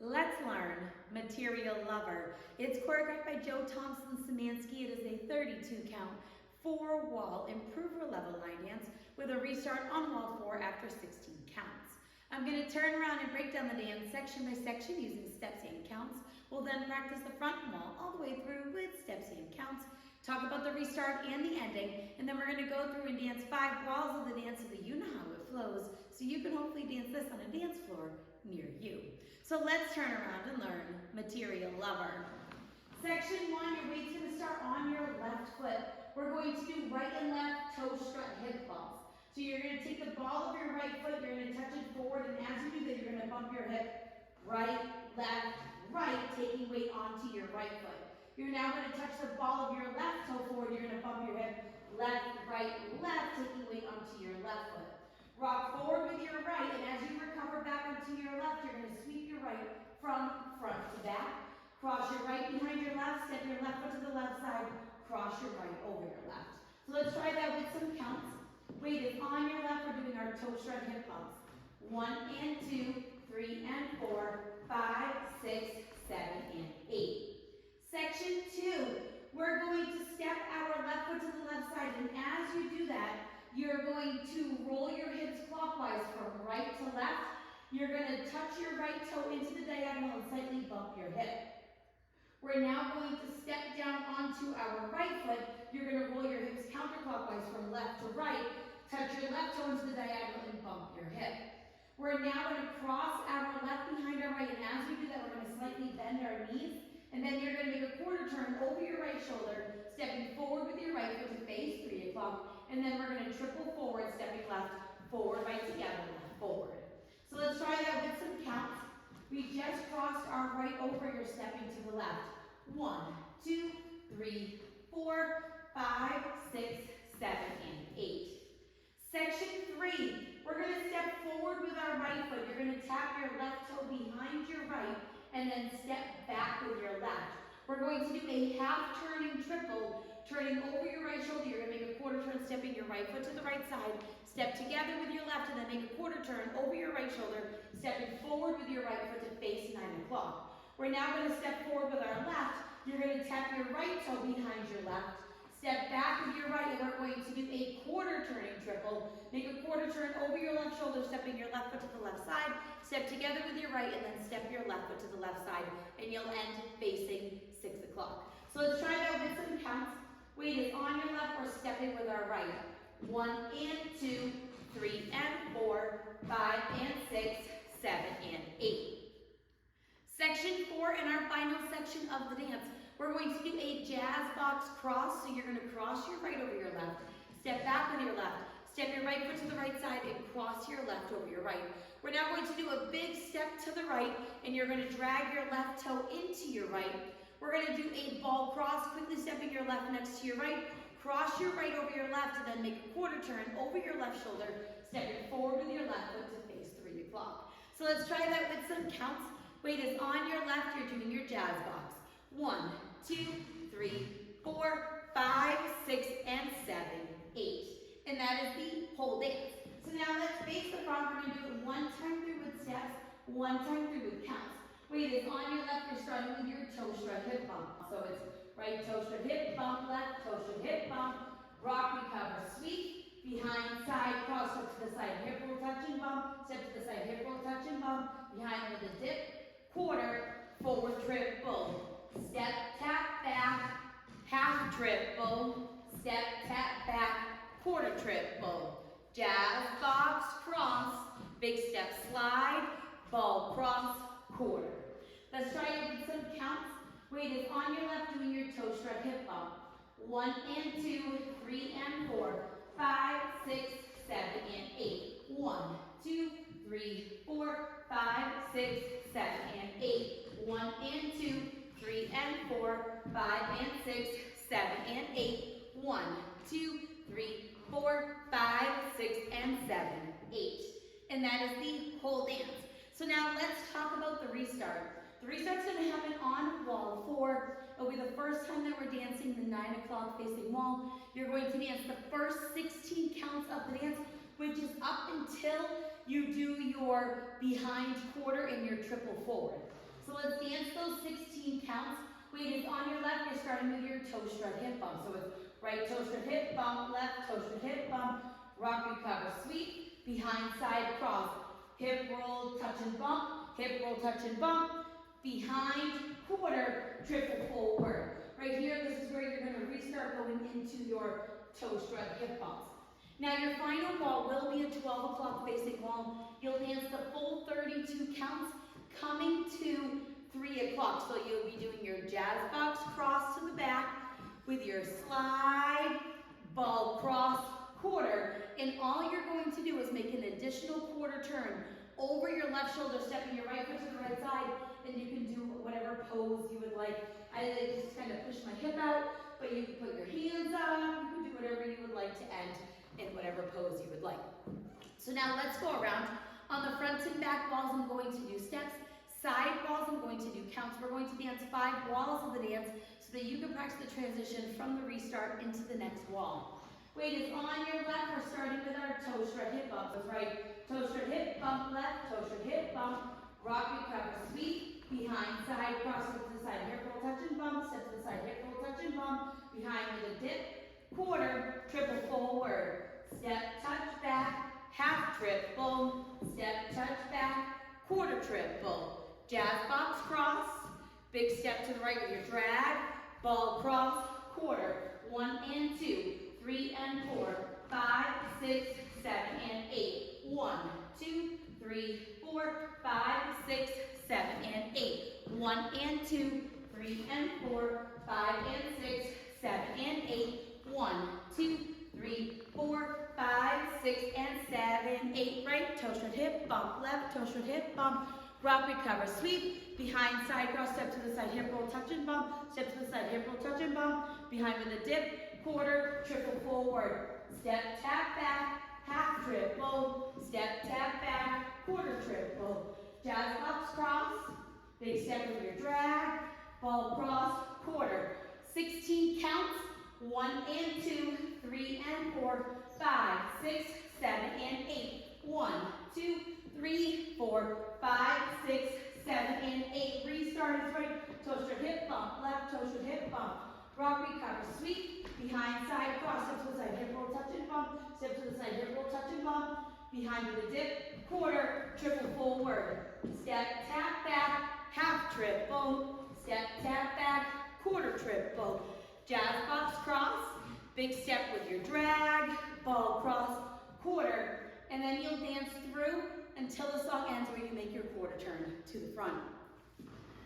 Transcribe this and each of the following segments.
Let's learn Material Lover. It's choreographed by Jo Thompson Szymanski. It is a 32 count, 4-wall improver level line dance with a restart on wall 4 after 16 counts. I'm going to turn around and break down the dance section by section using steps and counts. We'll then practice the front wall all the way through with steps and counts, talk about the restart and the ending, and then we're going to go through and dance 5 walls of the dance so that you know how it flows, so you can hopefully dance this on a dance floor near you. So let's turn around and learn Material Lover. Section 1, your weight's going to start on your left foot. We're going to do right and left toe strut hip bumps. So you're going to take the ball of your right foot, you're going to touch it forward, and as you do that, you're going to bump your hip right, left, right, taking weight onto your right foot. You're now going to touch the ball of your left toe forward, you're going to bump your hip left, right, left, taking weight onto your left foot. Rock forward with your right, and as you recover back onto your left, you're going to sweep your right from front to back. Cross your right behind your left, step your left foot to the left side, cross your right over your left. So let's try that with some counts. Weight is on your left, we're doing our toe strut hip bumps. 1 and 2, 3 and 4, 5, 6, 7, and 8. Section 2, we're going to step our left foot to the left side, and as you do that, you're going to roll your hips clockwise from right to left. You're going to touch your right toe into the diagonal and slightly bump your hip. We're now going to step down onto our right foot. You're going to roll your hips counterclockwise from left to right, touch your left toe into the diagonal and bump your hip. We're now going to cross our left behind our right, and as we do that, we're going to slightly bend our knees, and then you're going to make a quarter turn over your right shoulder, stepping forward with your right foot to face 3 o'clock, and then we're going to triple forward, stepping left, forward, right together, left, forward. So let's try that with some counts. We just crossed our right over you're stepping to the left. 1, 2, 3, 4, 5, 6, 7, and 8. Section 3, we're going to step forward with our right foot. You're going to tap your left toe behind your right and then step back with your left. We're going to do a half turning triple, turning over your right shoulder. You're going to make a quarter turn, stepping your right foot to the right side, step together with your left, and then make a quarter turn over your right shoulder, stepping forward with your right foot to face 9 o'clock. We're now going to step forward with our left. You're going to tap your right toe behind your left, step back with your right, and we're going to do a quarter turning triple. Make a quarter turn over your left shoulder, stepping your left foot to the left side, step together with your right, and then step your left foot to the left side, and you'll end facing 6 o'clock. So let's try that with some counts. Weight is on your left, we're stepping with our right. 1 and 2, 3 and 4, 5 and 6, 7 and 8. Section 4 and our final section of the dance. We're going to do a jazz box cross. So you're going to cross your right over your left, step back with your left, step your right foot to the right side, and cross your left over your right. We're now going to do a big step to the right, and you're going to drag your left toe into your right. We're going to do a ball cross, quickly stepping your left next to your right, cross your right over your left, and then make a quarter turn over your left shoulder, stepping forward with your left foot to face 3 o'clock. So let's try that with some counts. Weight is on your left, you're doing your jazz box. 1, 2, 3, 4, 5, 6, and 7, 8. And that is the whole dance. So now let's face the front. We're going to do it one time through with steps, one time through with counts. Weight is on your left, you're starting with your toe strut hip bump. So it's right toe strut hip bump, left toe strut hip bump, rock, recover, sweep, behind, side, cross, up to the side, hip roll, touch and bump, step to the side, hip roll, touch and bump, behind with a dip, quarter, forward triple, step, tap, back, half triple, step, tap, back, quarter triple, jazz, box, cross, big step, slide, ball, cross, quarter. Let's try it with some counts. Weight is on your left, doing your toe strut hip bump. 1 and 2, 3 and 4, 5, 6, 7, and 8. 1, 2, 3, 4, 5, 6, 7, and 8. 1 and 2, 3 and 4, 5 and 6, 7 and 8. 1, 2, 3, 4, 5, 6, and 7, 8. And that is the whole dance. So now let's talk about the restart. The restart's going to happen on wall 4. It'll be the first time that we're dancing the 9 o'clock facing wall. You're going to dance the first 16 counts of the dance, which is up until you do your behind quarter and your triple forward. So let's dance those 16 counts. Weight is on your left, you're starting with your toe strut hip bump. So it's right toe strut hip bump, left toe strut hip bump, rock, recover, sweep, behind, side, cross, hip roll, touch and bump, hip roll, touch and bump, behind, quarter, triple forward. Right here, this is where you're going to restart going into your toe strut hip bumps. Now your final wall will be a 12 o'clock facing wall. You'll dance the full 32 counts coming to 3 o'clock. So you'll be doing your jazz box cross to the back with your slide, ball cross, quarter. And all you're going to do is make an additional quarter turn over your left shoulder, stepping your right foot to the right side, and you can do whatever pose you would like. I just kind of push my hip out, but you can put your hands up, you can do whatever you would like to end in whatever pose you would like. So now let's go around. On the front and back walls, I'm going to do steps. Side walls, I'm going to do counts. We're going to dance 5 walls of the dance so that you can practice the transition from the restart into the next wall. Weight is on your left. We're starting with our toe strut hip bump. So right, toe strut hip bump, left, toe strut hip bump, rock, recover, sweep, behind, side, cross to the side, hip roll, touch and bump, step to the side, hip roll, touch and bump, behind with a dip, quarter, triple forward, step, touch back, half triple, step, touch back, quarter triple, jazz box cross, big step to the right with your drag, ball cross, quarter, 1 and 2, 3 and 4, 5, 6, 7, and 8. 1, 2, 3, 4, 5, 6, 7, and 8. 1 and 2, 3 and 4, 5 and 6, 7, and 8. 1, 2, 3, 4, 5, 6, and 7, 8. Right toe strut hip bump, left toe strut hip bump, rock, recover, sweep, behind, side cross, step to the side, hip roll, touch and bump, step to the side, hip roll, touch and bump, behind with a dip, quarter, triple forward, step, tap back, half triple, step, tap back, quarter triple, jazz box cross, big step with your drag, ball cross, quarter, 16 counts, 1 and 2, 3 and 4, 5, 6, 7 and 8, 1, 2, 3, 4, 5, 6, 7 and 8, restart is right, toe straight hip bump, left toe straight hip bump, rock, recover, sweep, behind, side, cross, step to the side, hip roll, touch and bump, step to the side, hip roll, touch and bump, behind with a dip, quarter, triple forward, step, tap back, half triple, step, tap back, quarter triple, jazz box cross, big step with your drag, ball cross, quarter, and then you'll dance through until the song ends where you make your quarter turn to the front.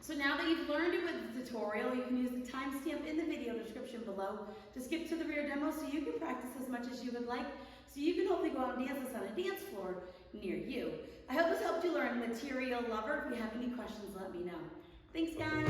So now that you've learned it with the tutorial, you can use the timestamp in the video description below to skip to the rear demo so you can practice as much as you would like, so you can hopefully go out and dance this on a dance floor near you. I hope this helped you learn Material Lover. If you have any questions, let me know. Thanks, guys.